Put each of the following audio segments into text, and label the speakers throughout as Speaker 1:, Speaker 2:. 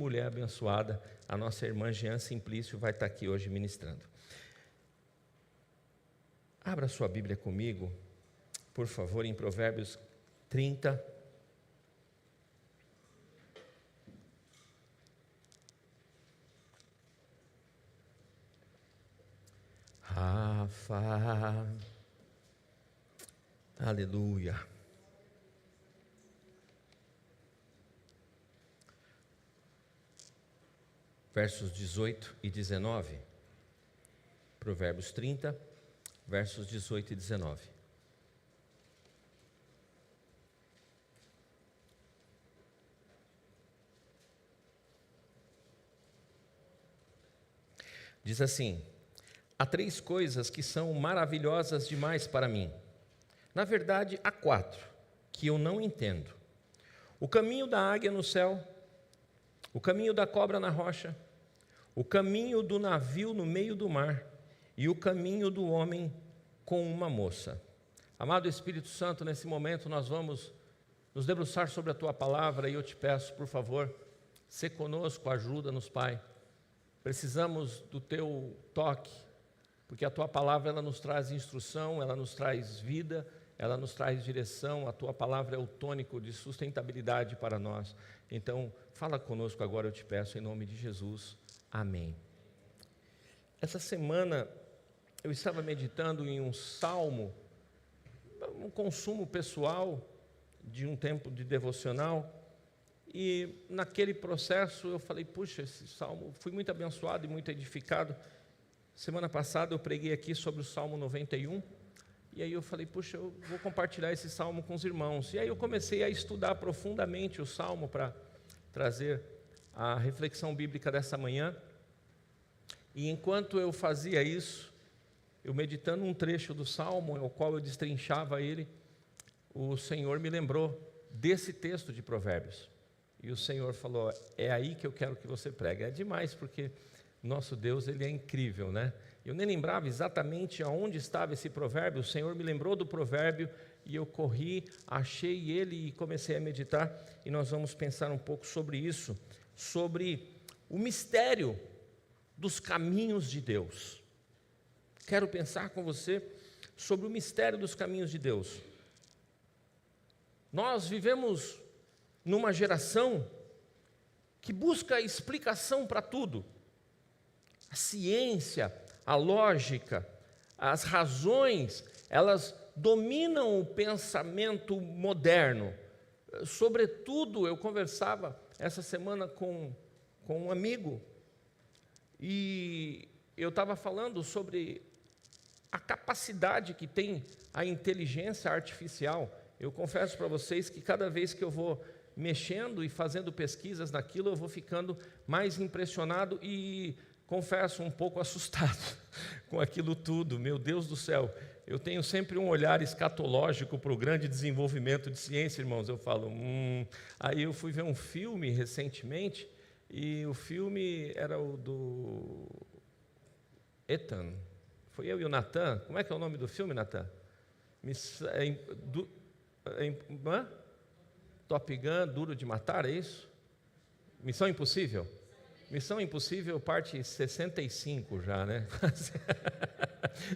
Speaker 1: mulher abençoada, a nossa irmã Jean Simplício vai estar aqui hoje ministrando. Abra sua Bíblia comigo, por favor, em Provérbios 30. Rafa, aleluia. Versos 18 e 19. Provérbios 30, versos 18 e 19. Diz assim: há 3 coisas que são maravilhosas demais para mim. Na verdade, há 4 que eu não entendo: o caminho da águia no céu, o caminho da cobra na rocha, o caminho do navio no meio do mar e o caminho do homem com uma moça. Amado Espírito Santo, nesse momento nós vamos nos debruçar sobre a Tua palavra e eu te peço, por favor, sê conosco, ajuda-nos, Pai. Precisamos do Teu toque, porque a Tua palavra ela nos traz instrução, ela nos traz vida, ela nos traz direção. A Tua palavra é o tônico de sustentabilidade para nós. Então, fala conosco agora, eu te peço, em nome de Jesus. Amém. Essa semana eu estava meditando em um salmo, um consumo pessoal de um tempo de devocional, e naquele processo eu falei, puxa, esse salmo, fui muito abençoado e muito edificado. Semana passada eu preguei aqui sobre o Salmo 91, e aí eu falei, puxa, eu vou compartilhar esse salmo com os irmãos. E aí eu comecei a estudar profundamente o salmo para trazer a reflexão bíblica dessa manhã. E enquanto eu fazia isso, eu meditando um trecho do salmo, ao qual eu destrinchava ele, o Senhor me lembrou desse texto de Provérbios. E o Senhor falou, é aí que eu quero que você pregue. É demais, porque nosso Deus, Ele é incrível, né? Eu nem lembrava exatamente aonde estava esse provérbio. O Senhor me lembrou do provérbio e eu corri, achei ele e comecei a meditar. E nós vamos pensar um pouco sobre isso, sobre o mistério dos caminhos de Deus. Quero pensar com você sobre o mistério dos caminhos de Deus. Nós vivemos numa geração que busca explicação para tudo. A ciência, a lógica, as razões, elas dominam o pensamento moderno. Sobretudo, eu conversava essa semana com um amigo, e eu estava falando sobre a capacidade que tem a inteligência artificial. Eu confesso para vocês que cada vez que eu vou mexendo e fazendo pesquisas naquilo, eu vou ficando mais impressionado e, confesso, um pouco assustado com aquilo tudo. Meu Deus do céu, eu tenho sempre um olhar escatológico para o grande desenvolvimento de ciência, irmãos. Eu falo, Aí eu fui ver um filme recentemente, e o filme era o do Ethan. Foi eu e o Natan. Como é que é o nome do filme, Natan? Top Gun, Duro de Matar, é isso? Missão Impossível? Missão Impossível, parte 65 já, né?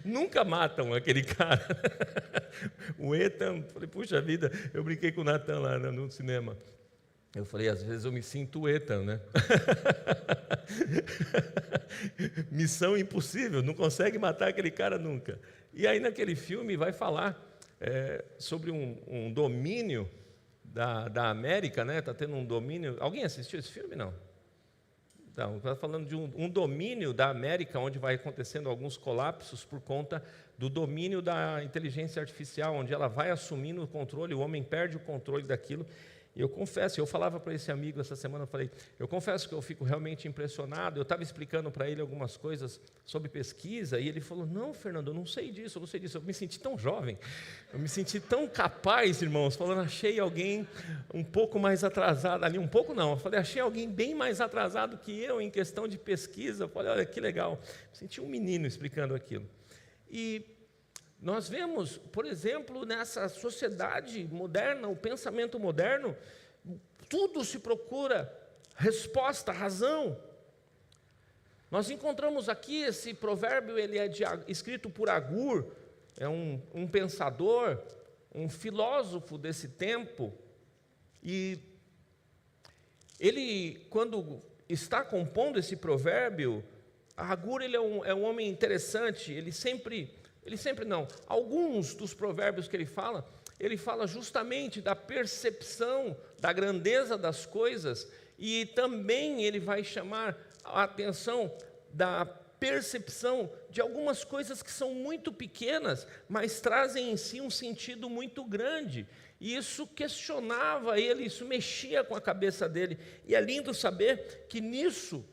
Speaker 1: Nunca matam aquele cara. O Ethan, falei, puxa vida, eu brinquei com o Natan lá no cinema. Eu falei, às vezes eu me sinto o Ethan, né? Missão Impossível, não consegue matar aquele cara nunca. E aí naquele filme vai falar sobre um domínio da América, né? Está tendo um domínio. Alguém assistiu esse filme? Não. Então, está falando de um domínio da América, onde vai acontecendo alguns colapsos por conta do domínio da inteligência artificial, onde ela vai assumindo o controle, o homem perde o controle daquilo. E eu confesso, eu falava para esse amigo essa semana, eu confesso que eu fico realmente impressionado. Eu estava explicando para ele algumas coisas sobre pesquisa, e ele falou, não, Fernando, eu não sei disso. Eu me senti tão jovem, eu me senti tão capaz, irmãos, falando, achei alguém um pouco mais atrasado ali, um pouco não, eu falei, achei alguém bem mais atrasado que eu em questão de pesquisa. Eu falei, olha que legal, me senti um menino explicando aquilo. E nós vemos, por exemplo, nessa sociedade moderna, o pensamento moderno, tudo se procura resposta, razão. Nós encontramos aqui esse provérbio, ele é escrito por Agur, é um pensador, um filósofo desse tempo, e ele, quando está compondo esse provérbio, Agur ele é um homem interessante, alguns dos provérbios que ele fala justamente da percepção da grandeza das coisas, e também ele vai chamar a atenção da percepção de algumas coisas que são muito pequenas, mas trazem em si um sentido muito grande. E isso questionava ele, isso mexia com a cabeça dele. E é lindo saber que nisso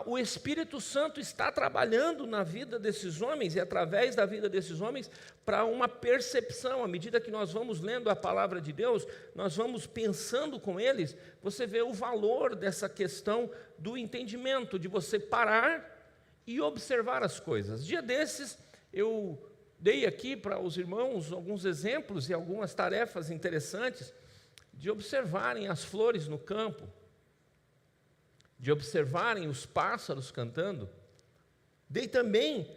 Speaker 1: o Espírito Santo está trabalhando na vida desses homens e através da vida desses homens para uma percepção. À medida que nós vamos lendo a palavra de Deus, nós vamos pensando com eles, você vê o valor dessa questão do entendimento, de você parar e observar as coisas. Dia desses, eu dei aqui para os irmãos alguns exemplos e algumas tarefas interessantes de observarem as flores no campo, de observarem os pássaros cantando. Dei também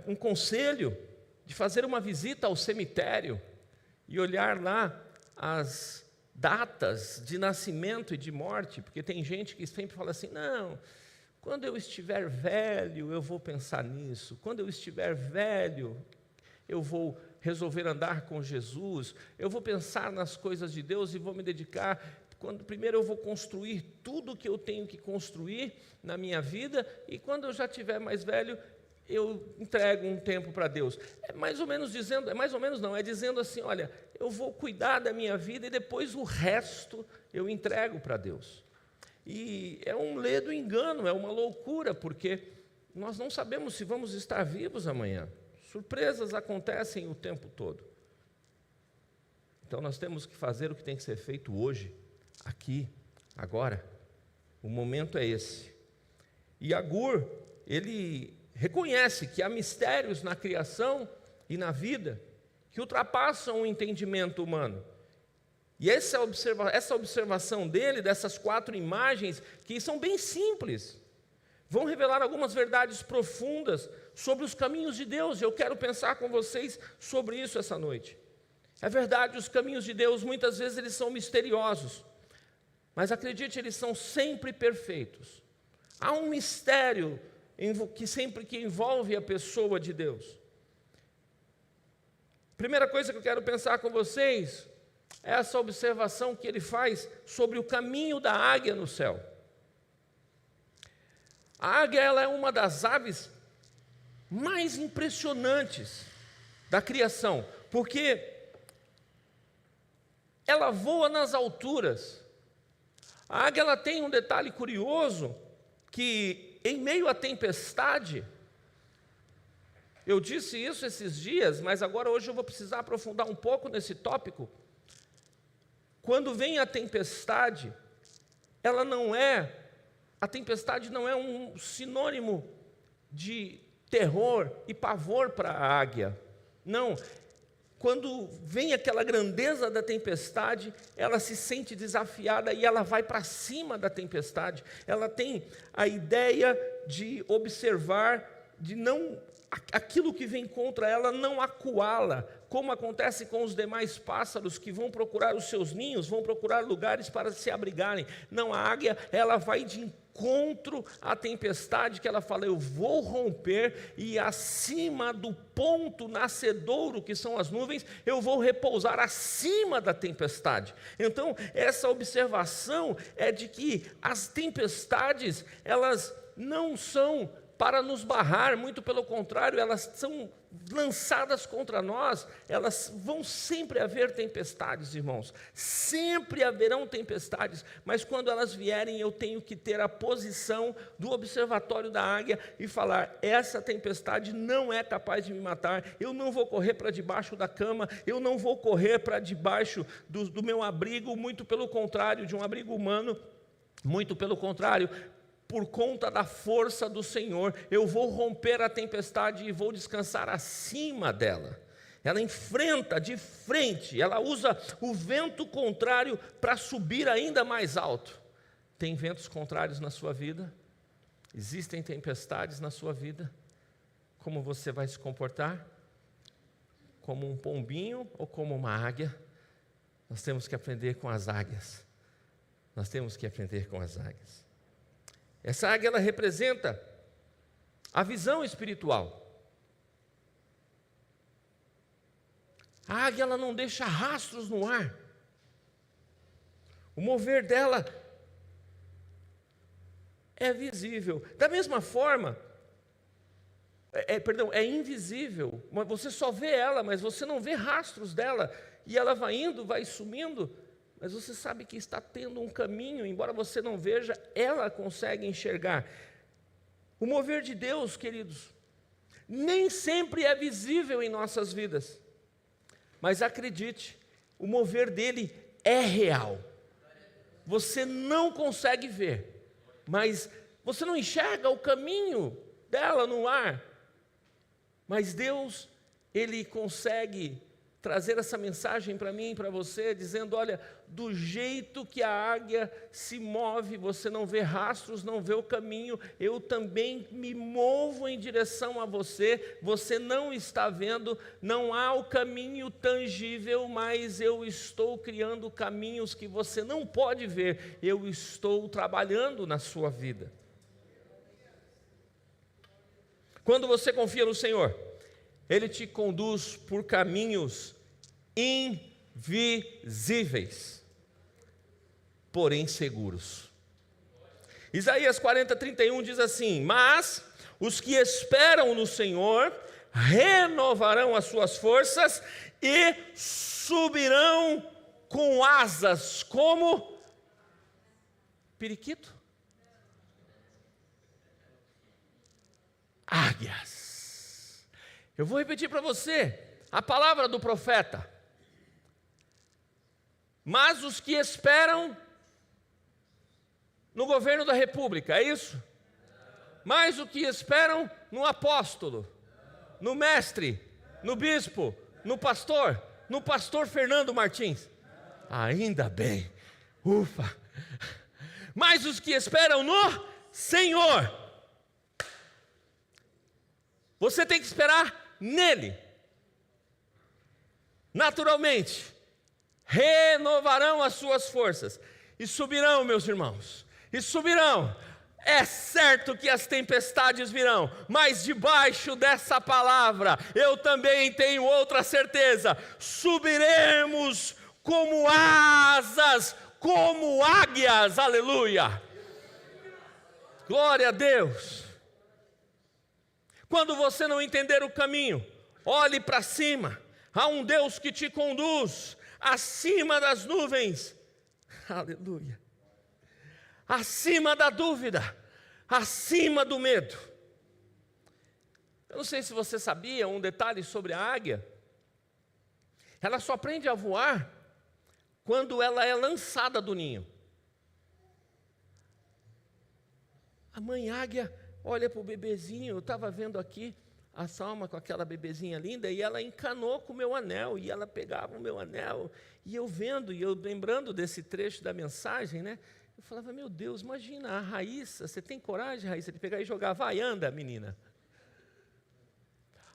Speaker 1: um conselho de fazer uma visita ao cemitério e olhar lá as datas de nascimento e de morte, porque tem gente que sempre fala assim, não, quando eu estiver velho eu vou pensar nisso, quando eu estiver velho eu vou resolver andar com Jesus, eu vou pensar nas coisas de Deus e vou me dedicar. Primeiro eu vou construir tudo o que eu tenho que construir na minha vida, e quando eu já estiver mais velho, eu entrego um tempo para Deus. É dizendo assim, olha, eu vou cuidar da minha vida e depois o resto eu entrego para Deus. E é um ledo engano, é uma loucura, porque nós não sabemos se vamos estar vivos amanhã. Surpresas acontecem o tempo todo. Então nós temos que fazer o que tem que ser feito hoje, aqui, agora. O momento é esse. E Agur, ele reconhece que há mistérios na criação e na vida que ultrapassam o entendimento humano. E essa observação dele, dessas 4 imagens, que são bem simples, vão revelar algumas verdades profundas sobre os caminhos de Deus. E eu quero pensar com vocês sobre isso essa noite. É verdade, os caminhos de Deus, muitas vezes, eles são misteriosos. Mas acredite, eles são sempre perfeitos. Há um mistério que envolve a pessoa de Deus. Primeira coisa que eu quero pensar com vocês é essa observação que ele faz sobre o caminho da águia no céu. A águia, ela é uma das aves mais impressionantes da criação, porque ela voa nas alturas. A águia, ela tem um detalhe curioso, que em meio à tempestade, eu disse isso esses dias, mas agora hoje eu vou precisar aprofundar um pouco nesse tópico. Quando vem a tempestade não é um sinônimo de terror e pavor para a águia. Não. Quando vem aquela grandeza da tempestade, ela se sente desafiada e ela vai para cima da tempestade. Ela tem a ideia de observar, de não, aquilo que vem contra ela não acuá-la, como acontece com os demais pássaros que vão procurar os seus ninhos, vão procurar lugares para se abrigarem. Não, a águia, ela vai de encontro à tempestade, que ela fala, eu vou romper, e acima do ponto nascedouro, que são as nuvens, eu vou repousar acima da tempestade. Então, essa observação é de que as tempestades, elas não são para nos barrar, muito pelo contrário, elas são lançadas contra nós. Elas vão sempre haver tempestades, irmãos, sempre haverão tempestades, mas quando elas vierem, eu tenho que ter a posição do observatório da águia e falar, essa tempestade não é capaz de me matar, eu não vou correr para debaixo da cama, eu não vou correr para debaixo do meu abrigo, muito pelo contrário, de um abrigo humano, muito pelo contrário, por conta da força do Senhor, eu vou romper a tempestade e vou descansar acima dela. Ela enfrenta de frente, ela usa o vento contrário para subir ainda mais alto. Tem ventos contrários na sua vida? Existem tempestades na sua vida? Como você vai se comportar? Como um pombinho ou como uma águia? Nós temos que aprender com as águias. Nós temos que aprender com as águias. Essa águia, ela representa a visão espiritual. A águia, ela não deixa rastros no ar. O mover dela é visível. Da mesma forma, é invisível. Você só vê ela, mas você não vê rastros dela. E ela vai indo, vai sumindo, mas você sabe que está tendo um caminho, embora você não veja, ela consegue enxergar. O mover de Deus, queridos, nem sempre é visível em nossas vidas. Mas acredite, o mover dele é real. Você não consegue ver, mas você não enxerga o caminho dela no ar. Mas Deus, Ele consegue trazer essa mensagem para mim e para você, dizendo, olha, do jeito que a águia se move, você não vê rastros, não vê o caminho, eu também me movo em direção a você, você não está vendo, não há o caminho tangível, mas eu estou criando caminhos que você não pode ver, eu estou trabalhando na sua vida. Quando você confia no Senhor, Ele te conduz por caminhos invisíveis, porém seguros. Isaías 40:31 diz assim: mas os que esperam no Senhor renovarão as suas forças e subirão com asas como periquito, águias. Eu vou repetir para você a palavra do profeta. Mas os que esperam no governo da república, é isso? Mas os que esperam no apóstolo, no mestre, no bispo, no pastor Fernando Martins. Ainda bem, ufa. Mas os que esperam no Senhor, você tem que esperar nele. Naturalmente, renovarão as suas forças e subirão, meus irmãos, e subirão. É certo que as tempestades virão, mas debaixo dessa palavra eu também tenho outra certeza: subiremos como asas, como águias, aleluia, glória a Deus. Quando você não entender o caminho, olhe para cima, há um Deus que te conduz acima das nuvens, aleluia, acima da dúvida, acima do medo. Eu não sei se você sabia um detalhe sobre a águia. Ela só aprende a voar quando ela é lançada do ninho. A mãe águia olha para o bebezinho. Eu estava vendo aqui a Salma com aquela bebezinha linda, e ela encanou com o meu anel, e ela pegava o meu anel, e eu vendo, e eu lembrando desse trecho da mensagem, né? Eu falava, meu Deus, imagina a Raíssa, você tem coragem, Raíssa, de pegar e jogar? Vai, anda, menina.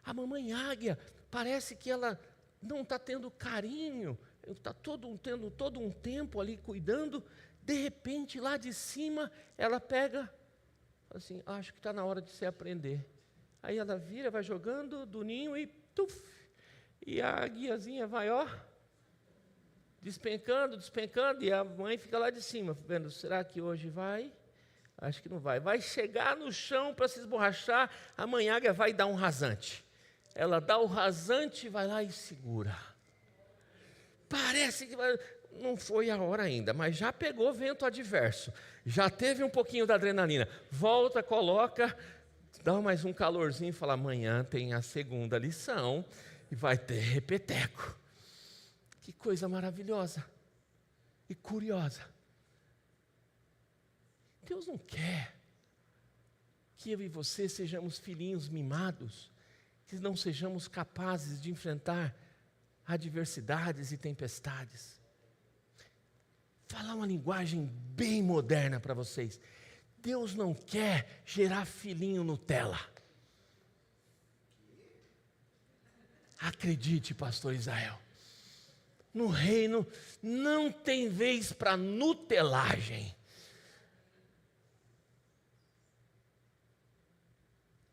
Speaker 1: A mamãe águia, parece que ela não está tendo carinho, está tendo todo um tempo ali cuidando, de repente, lá de cima, ela pega, assim, acho que está na hora de você aprender. Aí ela vira, vai jogando do ninho e tuf, e a guiazinha vai, ó, despencando, e a mãe fica lá de cima, vendo, será que hoje vai? Acho que não vai. Vai chegar no chão para se esborrachar, a mãe águia vai dar um rasante. Ela dá o rasante, vai lá e segura. Parece que não foi a hora ainda, mas já pegou vento adverso, já teve um pouquinho da adrenalina, volta, coloca, dá mais um calorzinho e fala, amanhã tem a segunda lição e vai ter repeteco. Que coisa maravilhosa e curiosa. Deus não quer que eu e você sejamos filhinhos mimados, que não sejamos capazes de enfrentar adversidades e tempestades. falar uma linguagem bem moderna para vocês. Deus não quer gerar filhinho Nutella. Acredite, pastor Israel. No reino não tem vez para nutelagem.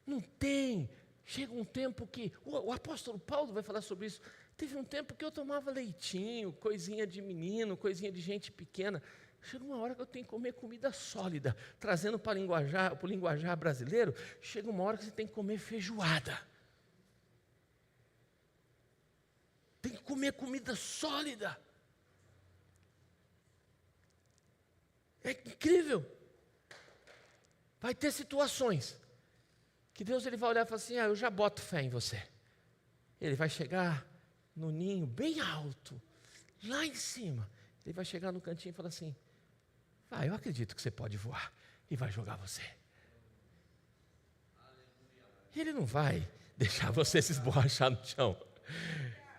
Speaker 1: Não tem. Chega um tempo que, o apóstolo Paulo vai falar sobre isso, teve um tempo que eu tomava leitinho, coisinha de menino, coisinha de gente pequena. Chega uma hora que eu tenho que comer comida sólida. Trazendo para o linguajar brasileiro, chega uma hora que você tem que comer feijoada. Tem que comer comida sólida. É incrível. Vai ter situações que Deus ele vai olhar e falar assim, eu já boto fé em você. Ele vai chegar no ninho bem alto, lá em cima. Ele vai chegar no cantinho e falar assim, eu acredito que você pode voar. E vai jogar você. Ele não vai deixar você se esborrachar no chão.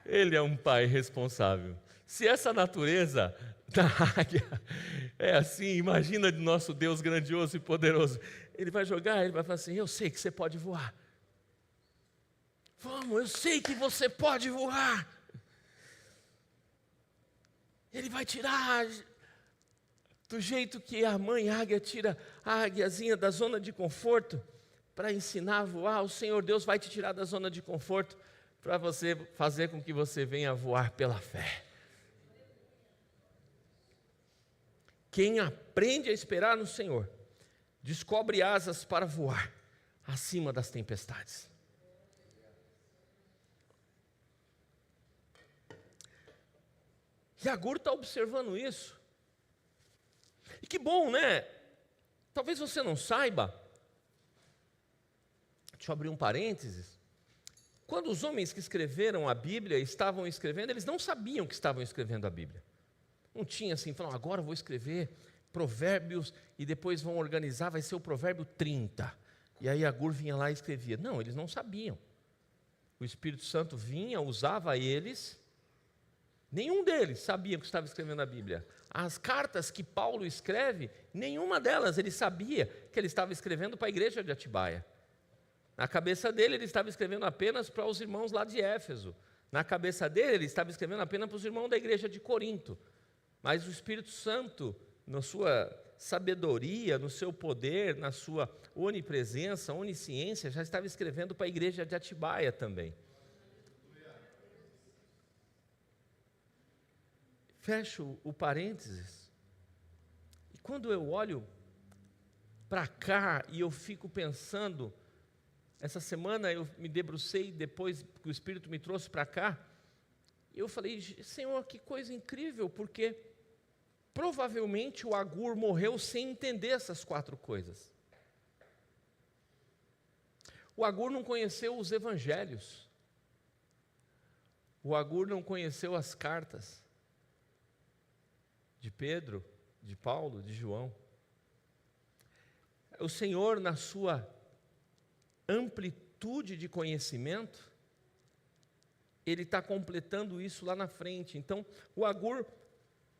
Speaker 1: Ele é um pai responsável. Se essa natureza da águia é assim, imagina de nosso Deus grandioso e poderoso. Ele vai jogar, ele vai falar assim, eu sei que você pode voar. Vamos, eu sei que você pode voar. Ele vai tirar, do jeito que a mãe águia tira a águiazinha da zona de conforto, para ensinar a voar, o Senhor Deus vai te tirar da zona de conforto, para você fazer com que você venha voar pela fé. Quem aprende a esperar no Senhor, descobre asas para voar acima das tempestades. E Agur está observando isso. E que bom, né? Talvez você não saiba. Deixa eu abrir um parênteses. Quando os homens que escreveram a Bíblia estavam escrevendo, eles não sabiam que estavam escrevendo a Bíblia. Não tinha assim, falaram, agora eu vou escrever provérbios e depois vão organizar, vai ser o provérbio 30. E aí Agur vinha lá e escrevia. Não, eles não sabiam. O Espírito Santo vinha, usava eles. Nenhum deles sabia que estava escrevendo a Bíblia. As cartas que Paulo escreve, nenhuma delas ele sabia que ele estava escrevendo para a igreja de Atibaia. Na cabeça dele, ele estava escrevendo apenas para os irmãos lá de Éfeso. Na cabeça dele, ele estava escrevendo apenas para os irmãos da igreja de Corinto. Mas o Espírito Santo, na sua sabedoria, no seu poder, na sua onipresença, onisciência, já estava escrevendo para a igreja de Atibaia também. Fecho o parênteses. E quando eu olho para cá e eu fico pensando, essa semana eu me debrucei, depois que o Espírito me trouxe para cá, e eu falei, Senhor, que coisa incrível, porque provavelmente o Agur morreu sem entender essas 4 coisas. O Agur não conheceu os evangelhos. O Agur não conheceu as cartas de Pedro, de Paulo, de João. O Senhor, na sua amplitude de conhecimento, Ele está completando isso lá na frente. Então, o Agur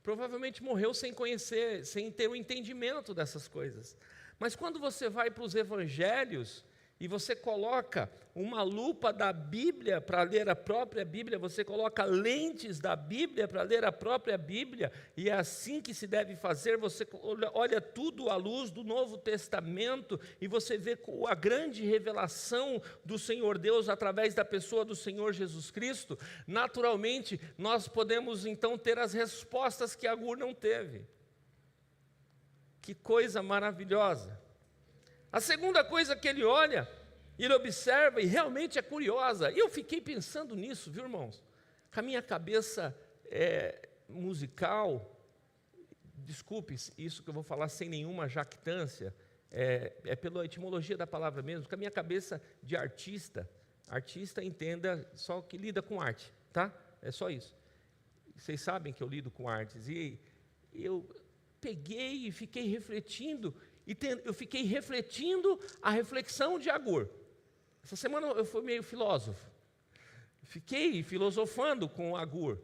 Speaker 1: provavelmente morreu sem conhecer, sem ter o entendimento dessas coisas. Mas quando você vai para os evangelhos e você coloca uma lupa da Bíblia para ler a própria Bíblia, você coloca lentes da Bíblia para ler a própria Bíblia, e é assim que se deve fazer, você olha tudo à luz do Novo Testamento, e você vê a grande revelação do Senhor Deus através da pessoa do Senhor Jesus Cristo. Naturalmente, nós podemos então ter as respostas que Agur não teve. Que coisa maravilhosa! A segunda coisa que ele olha, ele observa e realmente é curiosa. E eu fiquei pensando nisso, viu, irmãos? Com a minha cabeça musical, desculpe isso que eu vou falar sem nenhuma jactância, é pela etimologia da palavra mesmo, com a minha cabeça de artista entenda só que lida com arte, tá? É só isso. Vocês sabem que eu lido com artes, e eu peguei e fiquei refletindo, eu fiquei refletindo a reflexão de Agur. Essa semana eu fui meio filósofo. Fiquei filosofando com Agur,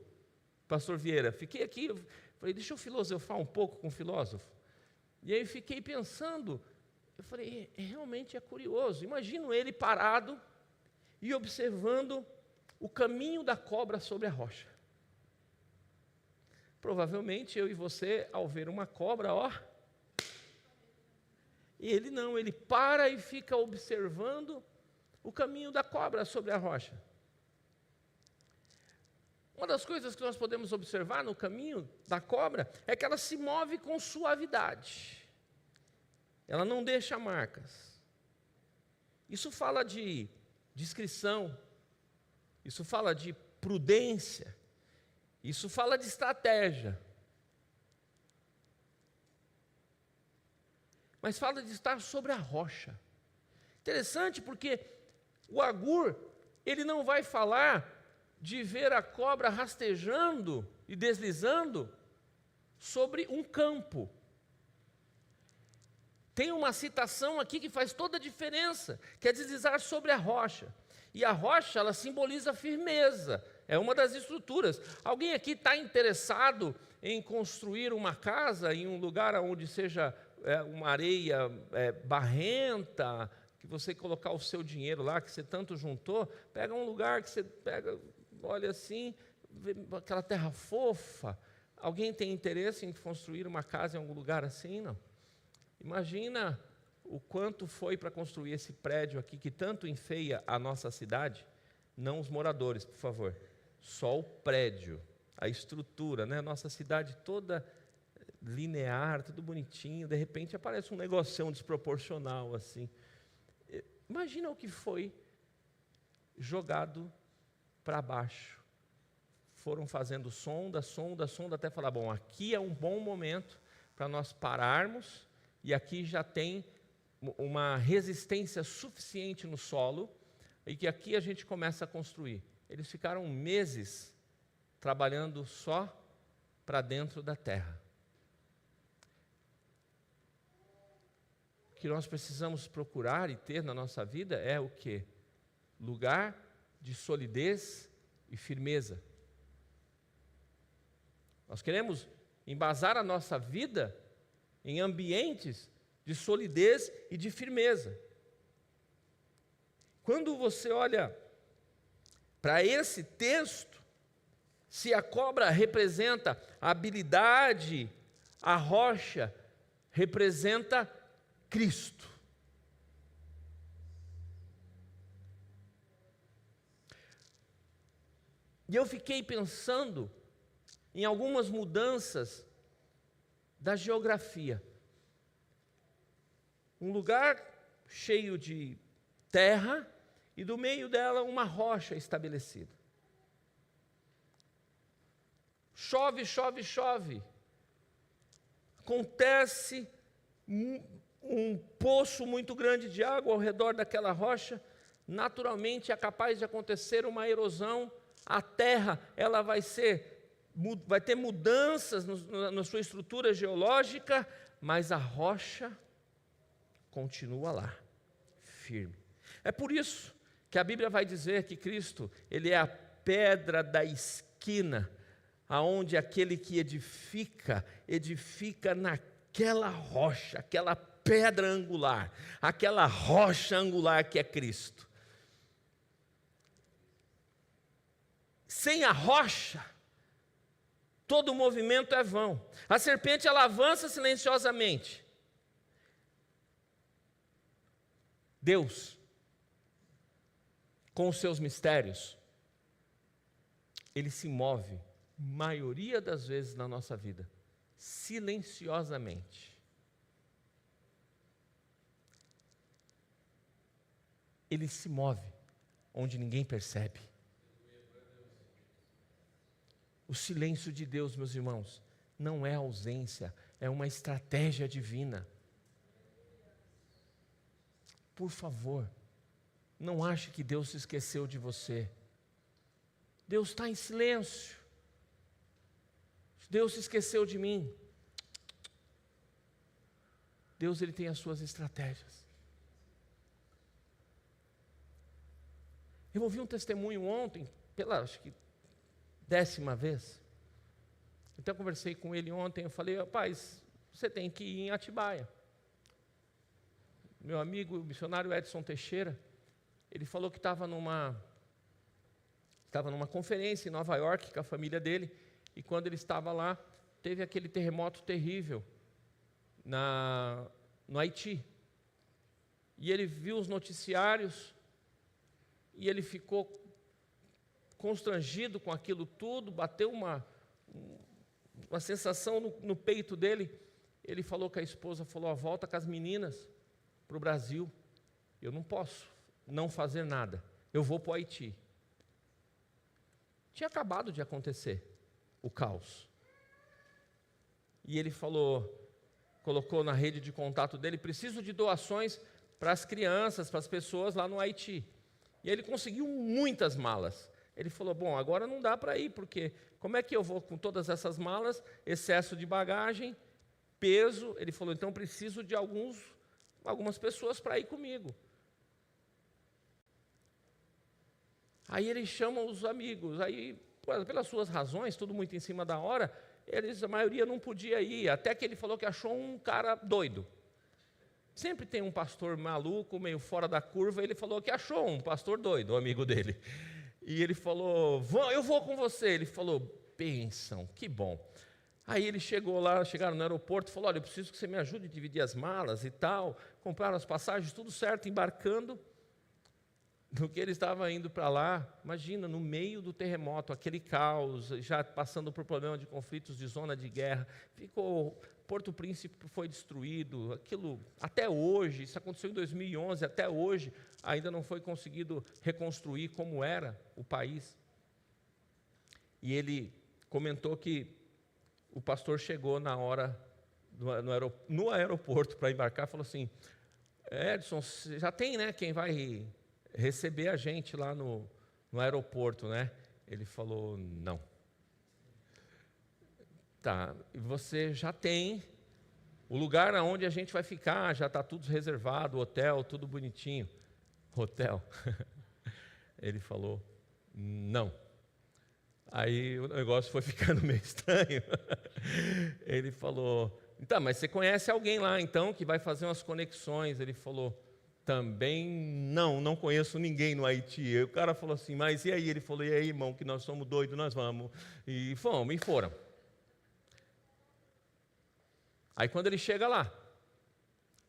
Speaker 1: pastor Vieira. Fiquei aqui Falei, deixa eu filosofar um pouco com o filósofo. E aí fiquei pensando, eu falei, realmente é curioso. Imagino ele parado e observando o caminho da cobra sobre a rocha. Provavelmente eu e você, ao ver uma cobra, e ele não, ele para e fica observando o caminho da cobra sobre a rocha. Uma das coisas que nós podemos observar no caminho da cobra é que ela se move com suavidade. Ela não deixa marcas. Isso fala de discrição, isso fala de prudência, isso fala de estratégia. Mas fala de estar sobre a rocha. Interessante porque o Agur, ele não vai falar de ver a cobra rastejando e deslizando sobre um campo. Tem uma citação aqui que faz toda a diferença, que é deslizar sobre a rocha. E a rocha, ela simboliza firmeza, é uma das estruturas. Alguém aqui está interessado em construir uma casa em um lugar onde seja uma areia barrenta, que você colocar o seu dinheiro lá, que você tanto juntou, pega um lugar que você pega, olha assim, vê aquela terra fofa. Alguém tem interesse em construir uma casa em algum lugar assim? Não. Imagina o quanto foi para construir esse prédio aqui, que tanto enfeia a nossa cidade, não os moradores, por favor, só o prédio, a estrutura, né? Nossa cidade toda linear, tudo bonitinho, de repente aparece um negoção desproporcional assim. Imagina o que foi jogado para baixo. Foram fazendo sonda, até falar, bom, aqui é um bom momento para nós pararmos, e aqui já tem uma resistência suficiente no solo, e que aqui a gente começa a construir. Eles ficaram meses trabalhando só para dentro da terra. O que nós precisamos procurar e ter na nossa vida é o quê? Lugar de solidez e firmeza. Nós queremos embasar a nossa vida em ambientes de solidez e de firmeza. Quando você olha para esse texto, se a cobra representa a habilidade, a rocha representa Cristo. E eu fiquei pensando em algumas mudanças da geografia. Um lugar cheio de terra e do meio dela uma rocha estabelecida. Chove, chove, chove. Acontece um poço muito grande de água ao redor daquela rocha. Naturalmente é capaz de acontecer uma erosão. A terra ela vai ter mudanças na sua estrutura geológica, mas a rocha continua lá, firme. É por isso que a Bíblia vai dizer que Cristo, ele é a pedra da esquina, aonde aquele que edifica naquela rocha, aquela pedra angular, aquela rocha angular que é Cristo. Sem a rocha, todo movimento é vão. A serpente, ela avança silenciosamente. Deus, com os seus mistérios, ele se move, maioria das vezes na nossa vida, silenciosamente. Ele se move onde ninguém percebe. O silêncio de Deus, meus irmãos, não é ausência, é uma estratégia divina. Por favor, não ache que Deus se esqueceu de você. Deus está em silêncio. Deus se esqueceu de mim. Deus, ele tem as suas estratégias. Eu ouvi um testemunho ontem, acho que 10ª vez, Então eu conversei com ele ontem, eu falei, rapaz, você tem que ir em Atibaia. Meu amigo, o missionário Edson Teixeira, ele falou que estava numa conferência em Nova York com a família dele, e quando ele estava lá, teve aquele terremoto terrível no Haiti. E ele viu os noticiários, e ele ficou constrangido com aquilo tudo, bateu uma sensação no peito dele. Ele falou que a esposa falou, volta com as meninas para o Brasil. Eu não posso não fazer nada, eu vou para o Haiti. Tinha acabado de acontecer o caos. E ele colocou na rede de contato dele, preciso de doações para as crianças, para as pessoas lá no Haiti. E ele conseguiu muitas malas. Ele falou, bom, agora não dá para ir, porque como é que eu vou com todas essas malas, excesso de bagagem, peso? Ele falou, então preciso de algumas pessoas para ir comigo. Aí ele chama os amigos, aí, pelas suas razões, tudo muito em cima da hora, a maioria não podia ir, até que ele falou que achou um cara doido. Sempre tem um pastor maluco, meio fora da curva, ele falou que achou um pastor doido, um amigo dele. E ele falou, eu vou com você. Ele falou, bênção, que bom. Aí ele chegaram no aeroporto, falou, olha, eu preciso que você me ajude a dividir as malas e tal. Compraram as passagens, tudo certo, embarcando. No que ele estava indo para lá, imagina, no meio do terremoto, aquele caos, já passando por problema de conflitos de zona de guerra, Porto Príncipe foi destruído, aquilo, até hoje, isso aconteceu em 2011, até hoje, ainda não foi conseguido reconstruir como era o país. E ele comentou que o pastor chegou na hora, no aeroporto para embarcar, falou assim, Edson, já tem, né, quem vai receber a gente lá no aeroporto, né? Ele falou, não. Tá, você já tem o lugar onde a gente vai ficar, já está tudo reservado, hotel, tudo bonitinho. Hotel. Ele falou, não. Aí o negócio foi ficando meio estranho. Ele falou, tá, mas você conhece alguém lá então que vai fazer umas conexões? Ele falou, também não conheço ninguém no Haiti. E o cara falou assim, mas e aí? Ele falou, e aí, irmão, que nós somos doidos, nós vamos. E foram. Aí quando ele chega lá,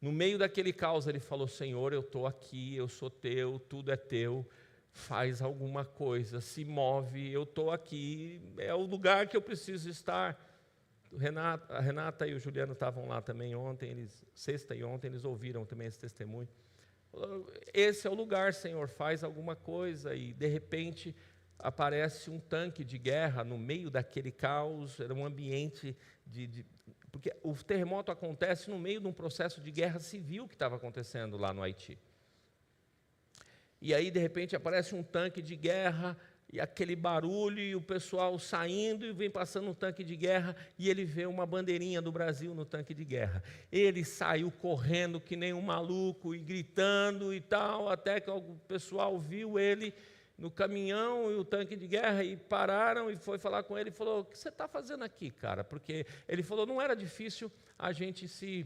Speaker 1: no meio daquele caos, ele falou, Senhor, eu estou aqui, eu sou teu, tudo é teu, faz alguma coisa, se move, eu estou aqui, é o lugar que eu preciso estar. A Renata e o Juliano estavam lá também ontem, sexta e ontem, eles ouviram também esse testemunho. Esse é o lugar, Senhor, faz alguma coisa. E de repente aparece um tanque de guerra no meio daquele caos. Era um ambiente porque o terremoto acontece no meio de um processo de guerra civil que estava acontecendo lá no Haiti. E aí de repente aparece um tanque de guerra e aquele barulho, e o pessoal saindo, e vem passando um tanque de guerra, e ele vê uma bandeirinha do Brasil no tanque de guerra. Ele saiu correndo que nem um maluco, e gritando e tal, até que o pessoal viu ele no caminhão e o tanque de guerra, e pararam, e foi falar com ele, e falou, o que você está fazendo aqui, cara? Porque ele falou, não era difícil a gente se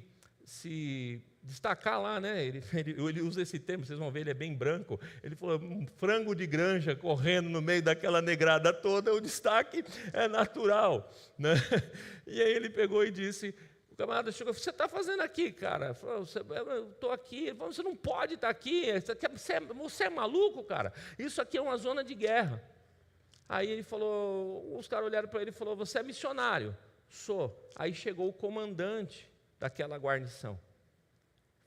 Speaker 1: destacar lá, né? Ele usa esse termo, vocês vão ver, ele é bem branco. Ele falou, um frango de granja correndo no meio daquela negrada toda, o destaque é natural, né? E aí ele pegou e disse, o camarada chegou, você está fazendo aqui, cara? Falou, eu estou aqui. Ele falou, você não pode estar aqui, você é maluco, cara? Isso aqui é uma zona de guerra. Aí ele falou, os caras olharam para ele e falaram, você é missionário? Sou. Aí chegou o comandante daquela guarnição.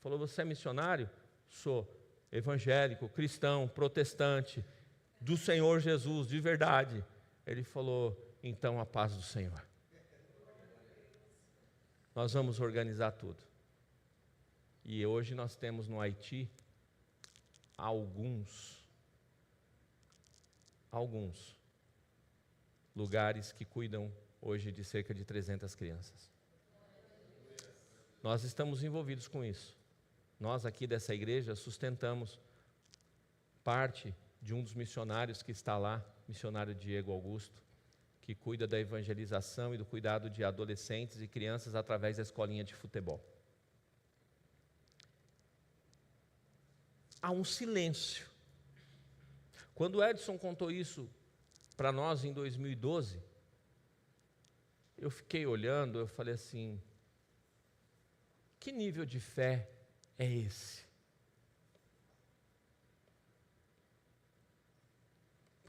Speaker 1: Falou, você é missionário? Sou. Evangélico, cristão, protestante, do Senhor Jesus, de verdade. Ele falou, então a paz do Senhor. Nós vamos organizar tudo. E hoje nós temos no Haiti alguns lugares que cuidam hoje de cerca de 300 crianças. Nós estamos envolvidos com isso. Nós aqui dessa igreja sustentamos parte de um dos missionários que está lá, missionário Diego Augusto, que cuida da evangelização e do cuidado de adolescentes e crianças através da escolinha de futebol. Há um silêncio. Quando o Edson contou isso para nós em 2012, eu fiquei olhando, eu falei assim, que nível de fé é esse?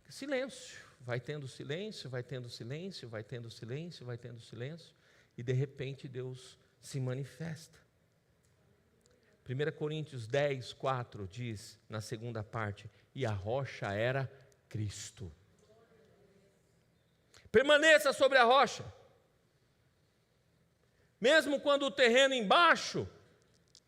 Speaker 1: Silêncio, vai tendo silêncio, vai tendo silêncio, vai tendo silêncio, vai tendo silêncio, e de repente Deus se manifesta. 1 Coríntios 10, 4 diz, na segunda parte, e a rocha era Cristo. Permaneça sobre a rocha. Mesmo quando o terreno embaixo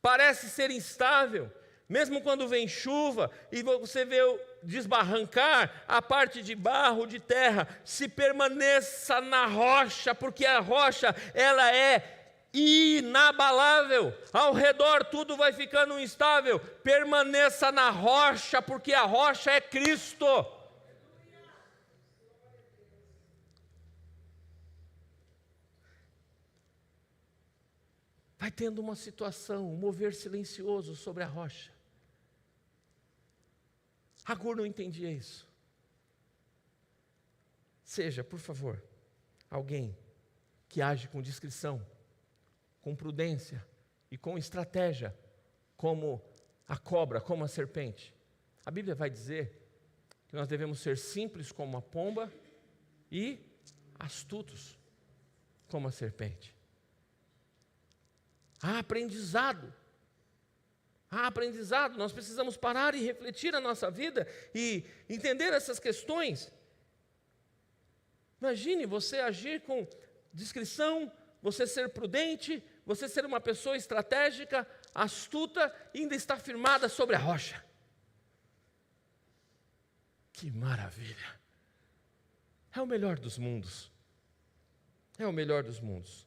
Speaker 1: parece ser instável, mesmo quando vem chuva e você vê desbarrancar a parte de barro, de terra, se permaneça na rocha, porque a rocha, ela é inabalável. Ao redor tudo vai ficando instável. Permaneça na rocha, porque a rocha é Cristo. Vai tendo uma situação, um mover silencioso sobre a rocha. Agur não entendia isso. Seja, por favor, alguém que age com discrição, com prudência e com estratégia, como a cobra, como a serpente. A Bíblia vai dizer que nós devemos ser simples como a pomba e astutos como a serpente. Há aprendizado. Há aprendizado. Nós precisamos parar e refletir a nossa vida e entender essas questões. Imagine você agir com discrição, você ser prudente, você ser uma pessoa estratégica, astuta e ainda estar firmada sobre a rocha. Que maravilha! É o melhor dos mundos. É o melhor dos mundos.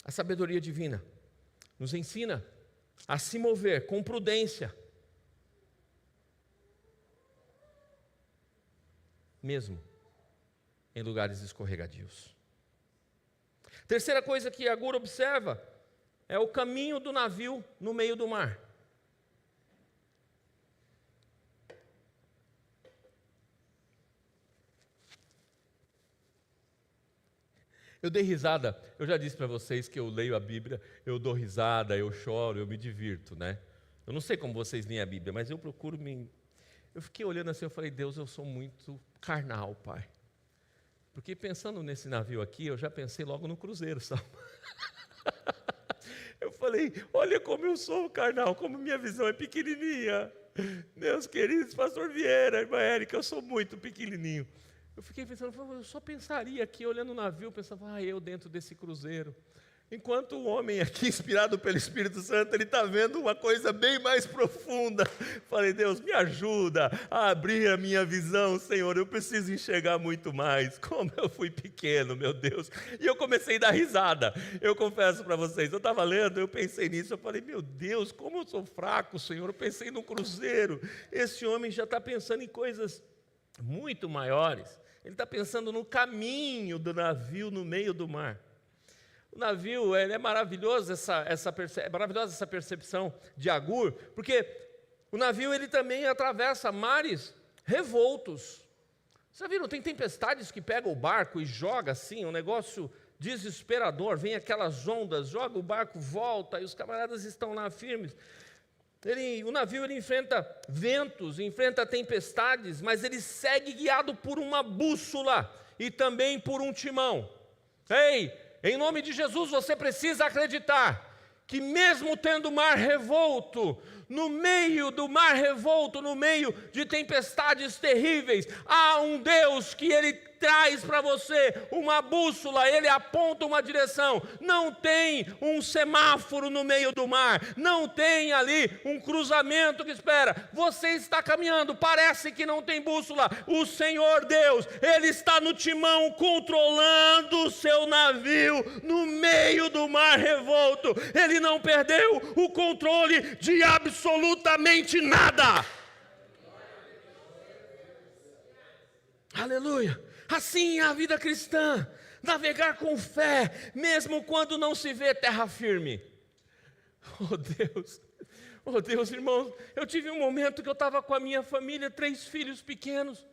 Speaker 1: A sabedoria divina nos ensina a se mover com prudência, mesmo em lugares escorregadios. Terceira coisa que Agur observa é o caminho do navio no meio do mar. Eu dei risada, eu já disse para vocês que eu leio a Bíblia, eu dou risada, eu choro, eu me divirto, né? Eu não sei como vocês leem a Bíblia, mas eu procuro me... Eu fiquei olhando assim, eu falei, Deus, eu sou muito carnal, Pai. Porque pensando nesse navio aqui, eu já pensei logo no cruzeiro, sabe? Eu falei, olha como eu sou carnal, como minha visão é pequenininha. Meus queridos, pastor Vieira, irmã Érica, eu sou muito pequenininho. Eu fiquei pensando, eu só pensaria aqui, olhando o navio, pensava, eu dentro desse cruzeiro. Enquanto o homem aqui, inspirado pelo Espírito Santo, ele está vendo uma coisa bem mais profunda. Falei, Deus, me ajuda a abrir a minha visão, Senhor, eu preciso enxergar muito mais. Como eu fui pequeno, meu Deus. E eu comecei a dar risada. Eu confesso para vocês, eu estava lendo, eu pensei nisso, eu falei, meu Deus, como eu sou fraco, Senhor. Eu pensei no cruzeiro. Esse homem já está pensando em coisas muito maiores. Ele está pensando no caminho do navio no meio do mar. O navio, ele é maravilhoso, maravilhosa essa percepção de Agur, porque o navio ele também atravessa mares revoltos. Vocês já viram, tem tempestades que pegam o barco e joga assim, um negócio desesperador, vem aquelas ondas, joga o barco, volta, e os camaradas estão lá firmes. O navio ele enfrenta ventos, enfrenta tempestades, mas ele segue guiado por uma bússola e também por um timão. Ei, em nome de Jesus você precisa acreditar que mesmo tendo mar revolto, no meio do mar revolto, no meio de tempestades terríveis, há um Deus que Ele traz para você uma bússola, Ele aponta uma direção. Não tem um semáforo no meio do mar, não tem ali um cruzamento que espera. Você está caminhando, parece que não tem bússola. O Senhor Deus, Ele está no timão, controlando o seu navio no meio do mar revolto. Ele não perdeu o controle de absolutamente nada. Aleluia. Assim é a vida cristã. Navegar com fé, mesmo quando não se vê terra firme. Oh Deus, irmãos, eu tive um momento que eu estava com a minha família, 3 filhos pequenos,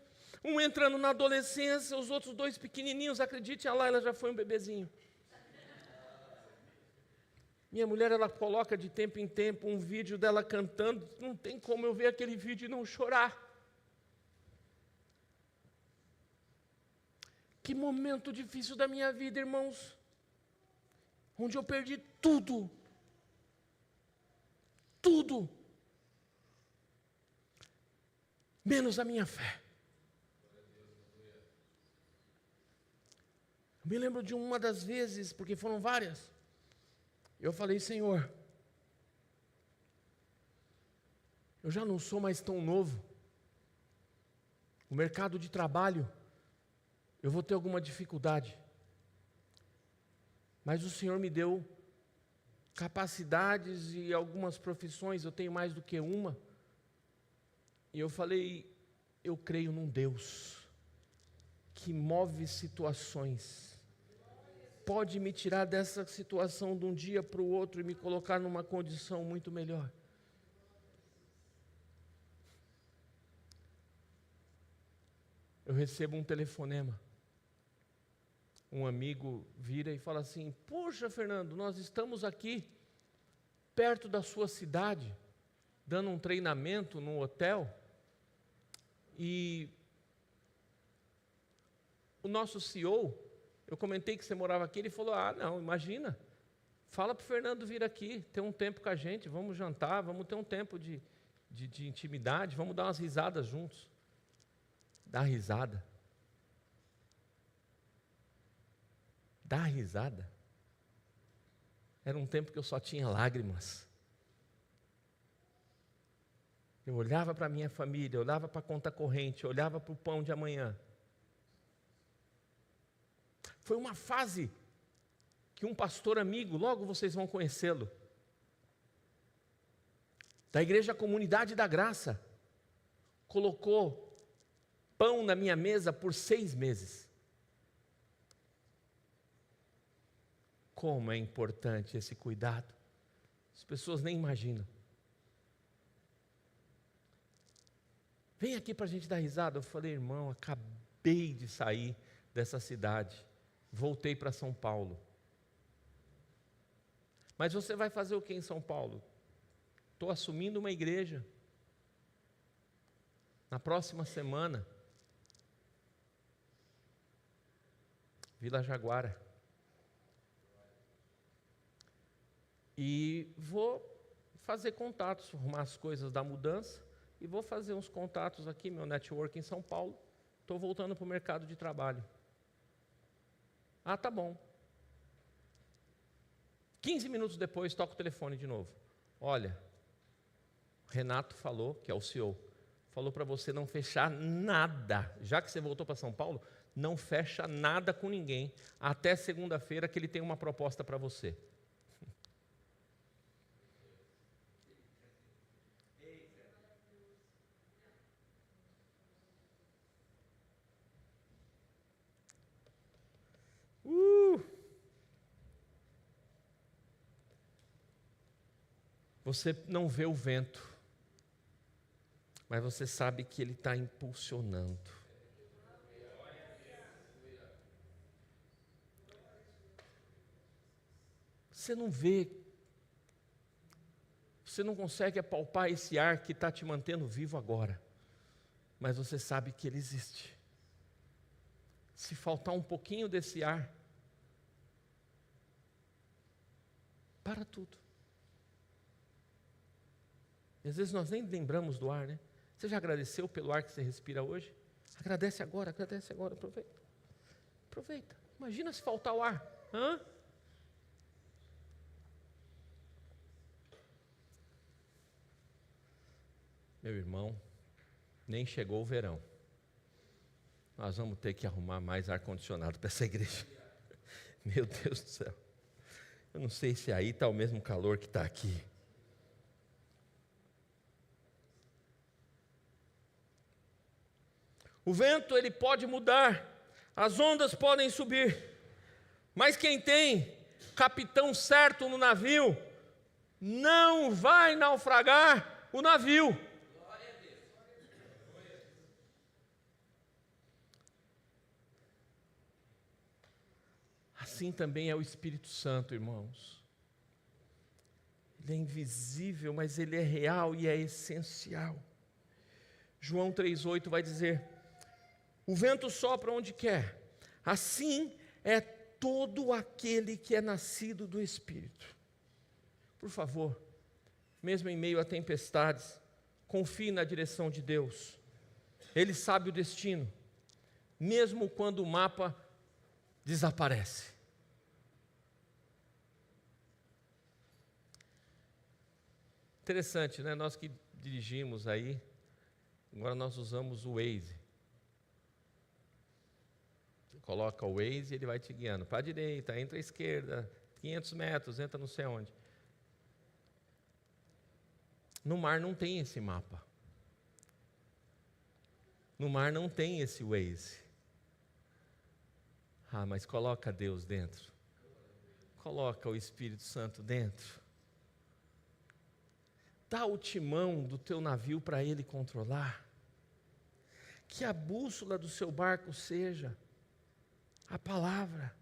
Speaker 1: um entrando na adolescência, os outros 2 pequenininhos, acredite, a Laila já foi um bebezinho. Minha mulher, ela coloca de tempo em tempo um vídeo dela cantando, não tem como eu ver aquele vídeo e não chorar. Que momento difícil da minha vida, irmãos, onde eu perdi tudo, menos a minha fé. Eu me lembro de uma das vezes, porque foram várias, eu falei: Senhor, eu já não sou mais tão novo, o mercado de trabalho, eu vou ter alguma dificuldade, mas o Senhor me deu capacidades e algumas profissões, eu tenho mais do que uma, e eu falei: eu creio num Deus que move situações, pode me tirar dessa situação de um dia para o outro e me colocar numa condição muito melhor. Eu recebo um telefonema, um amigo vira e fala assim: poxa, Fernando, nós estamos aqui perto da sua cidade, dando um treinamento num hotel, e o nosso CEO, eu comentei que você morava aqui, ele falou: ah, não, imagina, fala para o Fernando vir aqui, ter um tempo com a gente, vamos jantar, vamos ter um tempo de intimidade, vamos dar umas risadas juntos. Dá risada. Dá risada. Era um tempo que eu só tinha lágrimas. Eu olhava para a minha família, eu olhava para a conta corrente, eu olhava para o pão de amanhã. Foi uma fase que um pastor amigo, logo vocês vão conhecê-lo, da Igreja Comunidade da Graça, colocou pão na minha mesa por 6 meses. Como é importante esse cuidado. As pessoas nem imaginam. Vem aqui para a gente dar risada. Eu falei: irmão, acabei de sair dessa cidade, voltei para São Paulo. Mas você vai fazer o que em São Paulo? Estou assumindo uma igreja. Na próxima semana, Vila Jaguara. E vou fazer contatos, arrumar as coisas da mudança, e vou fazer uns contatos aqui, meu network em São Paulo. Estou voltando para o mercado de trabalho. Ah, tá bom. 15 minutos depois, toco o telefone de novo. Olha, Renato falou, que é o CEO, falou para você não fechar nada. Já que você voltou para São Paulo, não fecha nada com ninguém, até segunda-feira que ele tem uma proposta para você. Você não vê o vento, mas você sabe que ele está impulsionando. Você não vê, você não consegue apalpar esse ar que está te mantendo vivo agora, mas você sabe que ele existe. Se faltar um pouquinho desse ar, para tudo. E às vezes nós nem lembramos do ar, né? Você já agradeceu pelo ar que você respira hoje? Agradece agora, aproveita. Aproveita. Imagina se faltar o ar. Hã? Meu irmão, nem chegou o verão. Nós vamos ter que arrumar mais ar-condicionado para essa igreja. Meu Deus do céu. Eu não sei se aí está o mesmo calor que está aqui. O vento ele pode mudar, as ondas podem subir, mas quem tem capitão certo no navio não vai naufragar o navio. Assim também é o Espírito Santo, irmãos. Ele é invisível, mas ele é real e é essencial. João 3,8 vai dizer: o vento sopra onde quer, assim é todo aquele que é nascido do Espírito. Por favor, mesmo em meio a tempestades, confie na direção de Deus. Ele sabe o destino, mesmo quando o mapa desaparece. Interessante, né? Nós que dirigimos aí, agora nós usamos o Waze. Você coloca o Waze e ele vai te guiando para a direita, entra à esquerda, 500 metros, entra não sei onde. No mar não tem esse mapa. No mar não tem esse Waze. Ah, mas coloca Deus dentro. Coloca o Espírito Santo dentro. Dá o timão do teu navio para ele controlar. Que a bússola do seu barco seja a palavra.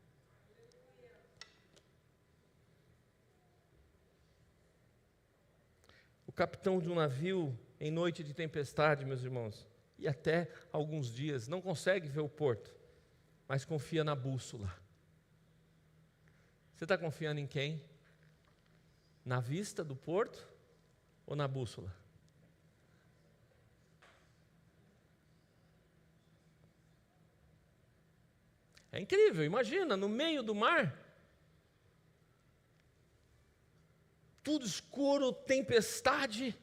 Speaker 1: O capitão de um navio, em noite de tempestade, meus irmãos, e até alguns dias, não consegue ver o porto, mas confia na bússola. Você está confiando em quem? Na vista do porto ou na bússola? É incrível, imagina, no meio do mar, tudo escuro, tempestade,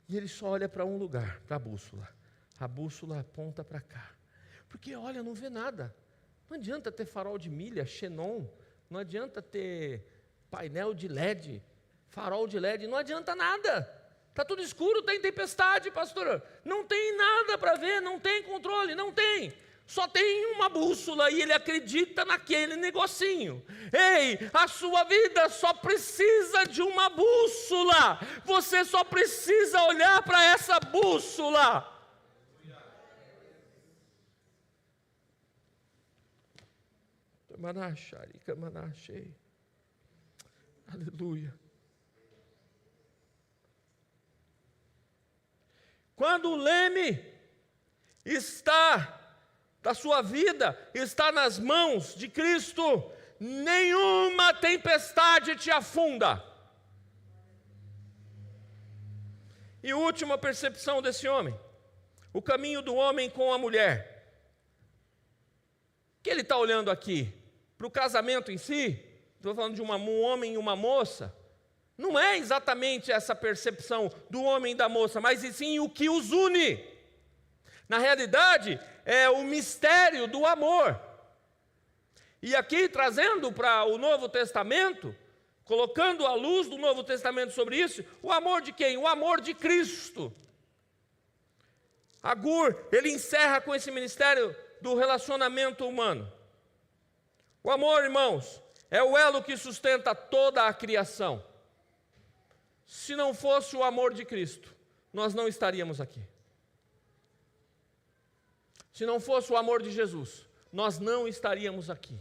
Speaker 1: e ele só olha para um lugar, para a bússola. A bússola aponta para cá. Porque, olha, não vê nada. Não adianta ter farol de milha, xenon, não adianta ter painel de LED, farol de LED, não adianta nada. Está tudo escuro, tem tempestade, pastor. Não tem nada para ver, não tem controle, não tem. Só tem uma bússola e ele acredita naquele negocinho. Ei, a sua vida só precisa de uma bússola. Você só precisa olhar para essa bússola. Aleluia. Quando o leme da sua vida está nas mãos de Cristo, nenhuma tempestade te afunda. E última percepção desse homem, o caminho do homem com a mulher. O que ele está olhando aqui? Para o casamento em si? Estou falando de um homem e uma moça. Não é exatamente essa percepção do homem e da moça, mas e sim o que os une. Na realidade, é o mistério do amor. E aqui, trazendo para o Novo Testamento, colocando a luz do Novo Testamento sobre isso, o amor de quem? O amor de Cristo. Agur, ele encerra com esse ministério do relacionamento humano. O amor, irmãos, é o elo que sustenta toda a criação. Se não fosse o amor de Cristo, nós não estaríamos aqui. Se não fosse o amor de Jesus, nós não estaríamos aqui.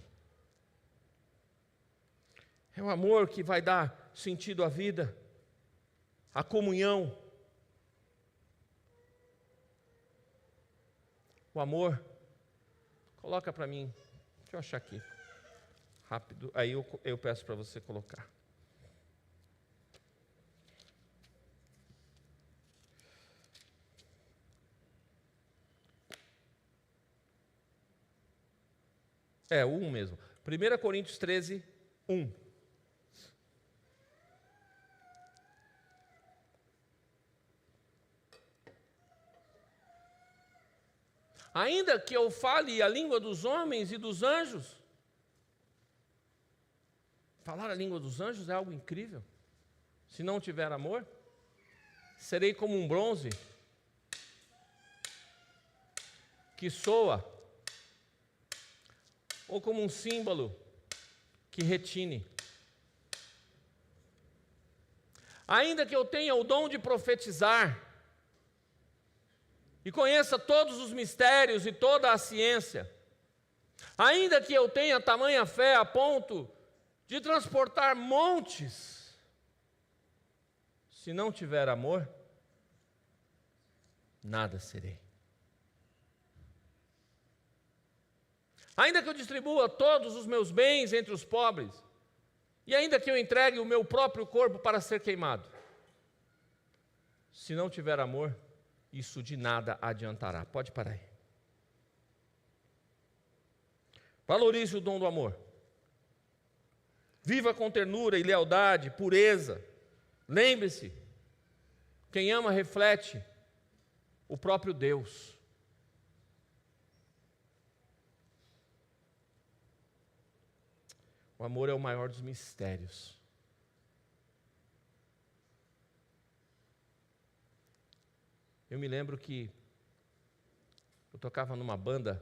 Speaker 1: É o amor que vai dar sentido à vida, à comunhão. O amor, coloca para mim, deixa eu achar aqui, rápido, aí eu peço para você colocar. É, o 1 mesmo. 1 Coríntios 13, 1. Ainda que eu fale a língua dos homens e dos anjos, falar a língua dos anjos é algo incrível. Se não tiver amor, serei como um bronze que soa, ou como um símbolo que retine. Ainda que eu tenha o dom de profetizar, e conheça todos os mistérios e toda a ciência, ainda que eu tenha tamanha fé a ponto de transportar montes, se não tiver amor, nada serei. Ainda que eu distribua todos os meus bens entre os pobres, e ainda que eu entregue o meu próprio corpo para ser queimado, se não tiver amor, isso de nada adiantará. Pode parar aí. Valorize o dom do amor. Viva com ternura e lealdade, pureza. Lembre-se, quem ama reflete o próprio Deus. O amor é o maior dos mistérios. Eu me lembro que eu tocava numa banda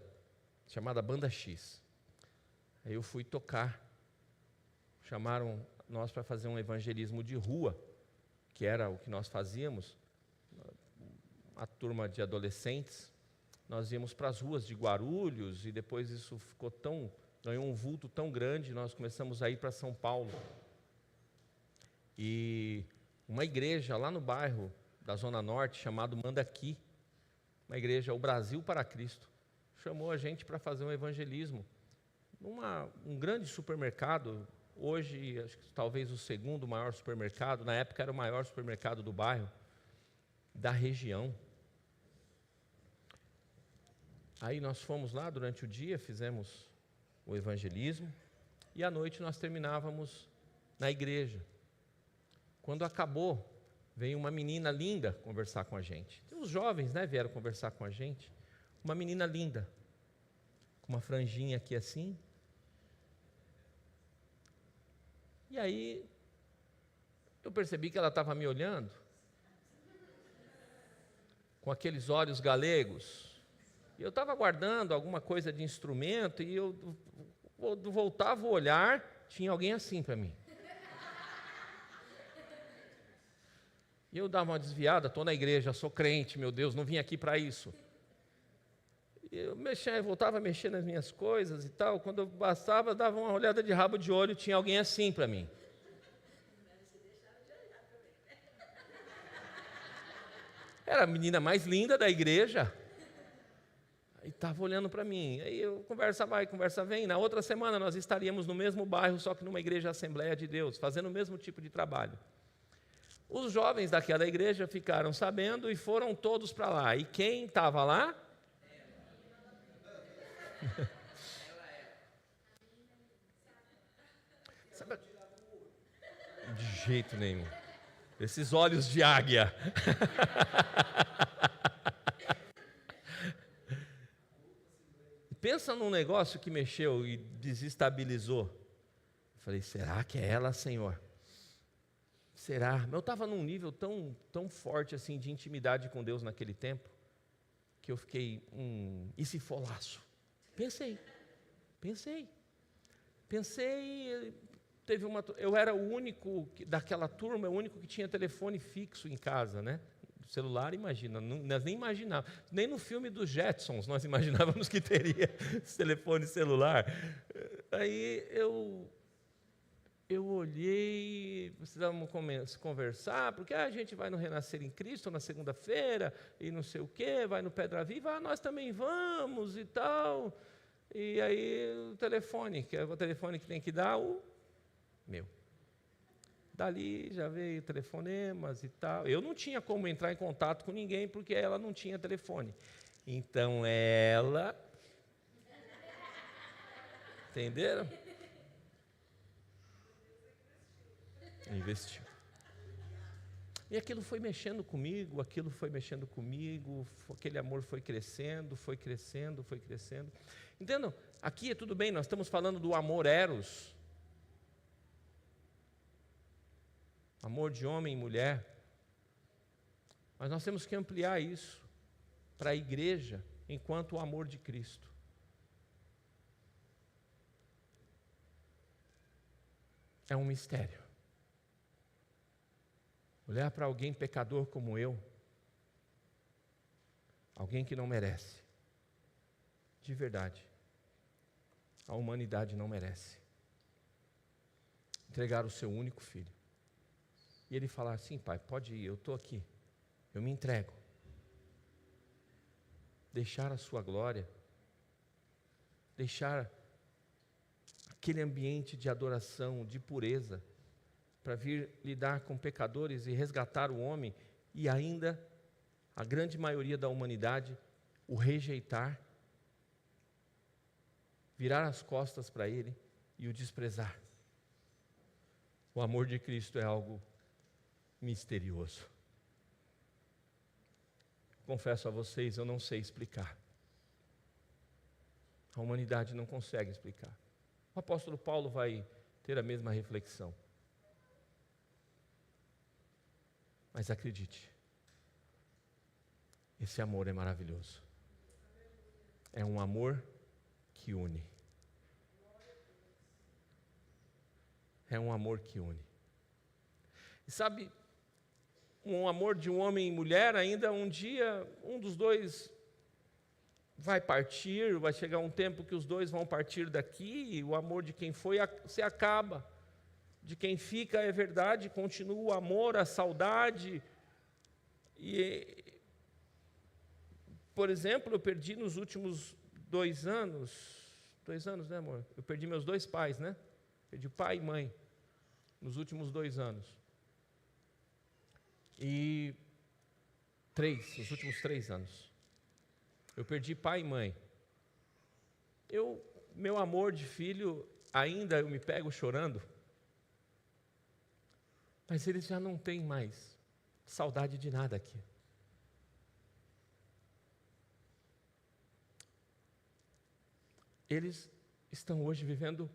Speaker 1: chamada Banda X. Aí eu fui tocar. Chamaram nós para fazer um evangelismo de rua, que era o que nós fazíamos. A turma de adolescentes. Nós íamos para as ruas de Guarulhos e depois isso ganhou um vulto tão grande, nós começamos a ir para São Paulo. E uma igreja lá no bairro da Zona Norte, chamado Mandaqui, uma igreja, o Brasil para Cristo, chamou a gente para fazer um evangelismo. Um grande supermercado, hoje acho que talvez o segundo maior supermercado, na época era o maior supermercado do bairro, da região. Aí nós fomos lá durante o dia, fizemos o evangelismo, e à noite nós terminávamos na igreja. Quando acabou, veio uma menina linda conversar com a gente. Os jovens, vieram conversar com a gente. Uma menina linda, com uma franjinha aqui assim. E aí, eu percebi que ela estava me olhando, com aqueles olhos galegos. E eu estava guardando alguma coisa de instrumento, e eu voltava o olhar, tinha alguém assim para mim. E eu dava uma desviada, estou na igreja, sou crente, meu Deus, não vim aqui para isso. E eu voltava a mexer nas minhas coisas e tal, quando eu passava, dava uma olhada de rabo de olho, tinha alguém assim para mim. Era a menina mais linda da igreja. E estava olhando para mim. Aí eu conversa vai, conversa vem. Na outra semana nós estaríamos no mesmo bairro, só que numa igreja Assembleia de Deus, fazendo o mesmo tipo de trabalho. Os jovens daquela igreja ficaram sabendo e foram todos para lá. E quem estava lá? Sabe? De jeito nenhum. Esses olhos de águia. Pensa num negócio que mexeu e desestabilizou. Eu falei, será que é ela, Senhor? Será? Eu estava num nível tão forte assim de intimidade com Deus naquele tempo, que eu fiquei, e se for laço? Pensei, eu era o único daquela turma, o único que tinha telefone fixo em casa, Celular, imagina, nós nem imaginávamos, nem no filme dos Jetsons nós imaginávamos que teria esse telefone celular. Aí eu olhei, precisávamos conversar, porque a gente vai no Renascer em Cristo na segunda-feira, e não sei o quê, vai no Pedra Viva, nós também vamos e tal. E aí o telefone, que é o telefone que tem que dar, o meu. Dali já veio telefonemas e tal. Eu não tinha como entrar em contato com ninguém, porque ela não tinha telefone. Então ela... Entenderam? Investiu. E aquilo foi mexendo comigo, aquele amor foi crescendo. Entendam? Aqui é tudo bem, nós estamos falando do amor eros. Amor de homem e mulher. Mas nós temos que ampliar isso para a igreja, enquanto o amor de Cristo. É um mistério. Olhar para alguém pecador como eu, alguém que não merece, de verdade, a humanidade não merece, entregar o seu único filho, e ele falar assim: pai, pode ir, eu estou aqui, eu me entrego, deixar a sua glória, deixar aquele ambiente de adoração, de pureza, para vir lidar com pecadores e resgatar o homem, e ainda a grande maioria da humanidade o rejeitar, virar as costas para ele e o desprezar. O amor de Cristo é algo misterioso. Confesso a vocês, eu não sei explicar. A humanidade não consegue explicar. O apóstolo Paulo vai ter a mesma reflexão. Mas acredite, esse amor é maravilhoso. É um amor que une. É um amor que une. E sabe, um amor de um homem e mulher, ainda um dia, um dos dois vai partir, vai chegar um tempo que os dois vão partir daqui, e o amor de quem foi se acaba. De quem fica é verdade, continua o amor, a saudade. E, por exemplo, eu perdi nos últimos 2 anos, né, amor? Eu perdi meus 2 pais, né? Perdi pai e mãe nos últimos 2 anos. E nos últimos 3 anos. Eu perdi pai e mãe. Meu amor de filho, ainda eu me pego chorando. Mas eles já não têm mais saudade de nada aqui. Eles estão hoje vivendo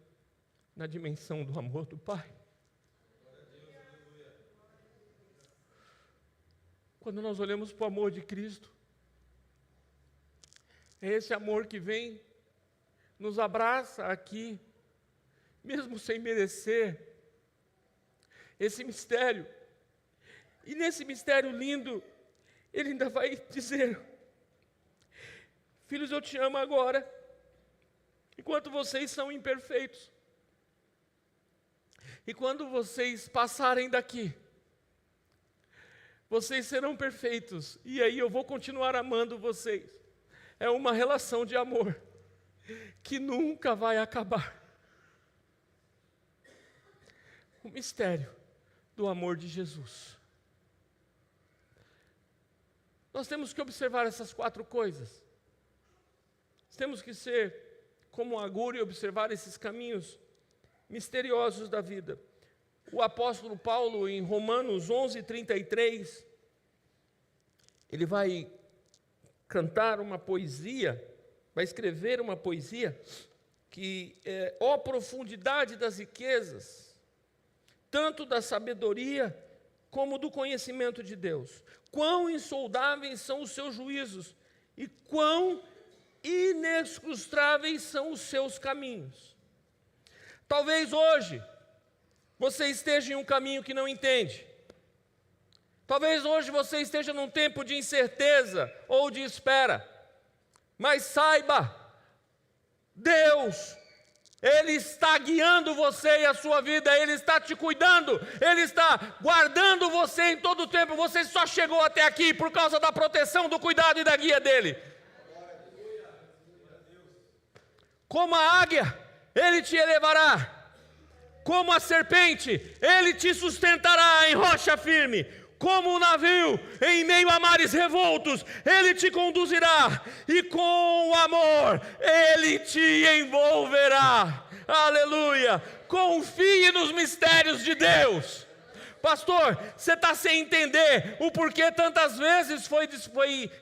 Speaker 1: na dimensão do amor do Pai. Quando nós olhamos para o amor de Cristo, é esse amor que vem, nos abraça aqui, mesmo sem merecer, esse mistério. E nesse mistério lindo, ele ainda vai dizer: filhos, eu te amo agora, enquanto vocês são imperfeitos. E quando vocês passarem daqui, vocês serão perfeitos, e aí eu vou continuar amando vocês. É uma relação de amor que nunca vai acabar. O mistério do amor de Jesus. Nós temos que observar essas 4 coisas. Temos que ser como um aguro e observar esses caminhos misteriosos da vida. O apóstolo Paulo, em Romanos 11:33, ele vai cantar uma poesia, vai escrever uma poesia que é: ó profundidade das riquezas, tanto da sabedoria como do conhecimento de Deus. Quão insondáveis são os seus juízos e quão inescrutáveis são os seus caminhos. Talvez hoje você esteja em um caminho que não entende. Talvez hoje você esteja num tempo de incerteza ou de espera. Mas saiba, Deus, Ele está guiando você e a sua vida, Ele está te cuidando, Ele está guardando você em todo o tempo. Você só chegou até aqui por causa da proteção, do cuidado e da guia dEle. Como a águia, Ele te elevará. Como a serpente, Ele te sustentará em rocha firme. Como um navio em meio a mares revoltos, Ele te conduzirá, e com o amor Ele te envolverá. Aleluia! Confie nos mistérios de Deus. Pastor, você está sem entender o porquê tantas vezes foi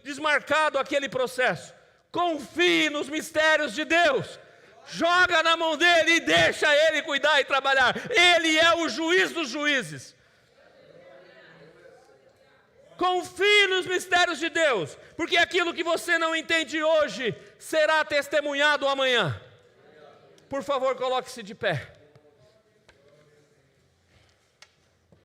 Speaker 1: desmarcado aquele processo. Confie nos mistérios de Deus. Joga na mão dEle e deixa Ele cuidar e trabalhar. Ele é o juiz dos juízes. Confie nos mistérios de Deus, porque aquilo que você não entende hoje será testemunhado amanhã. Por favor, coloque-se de pé.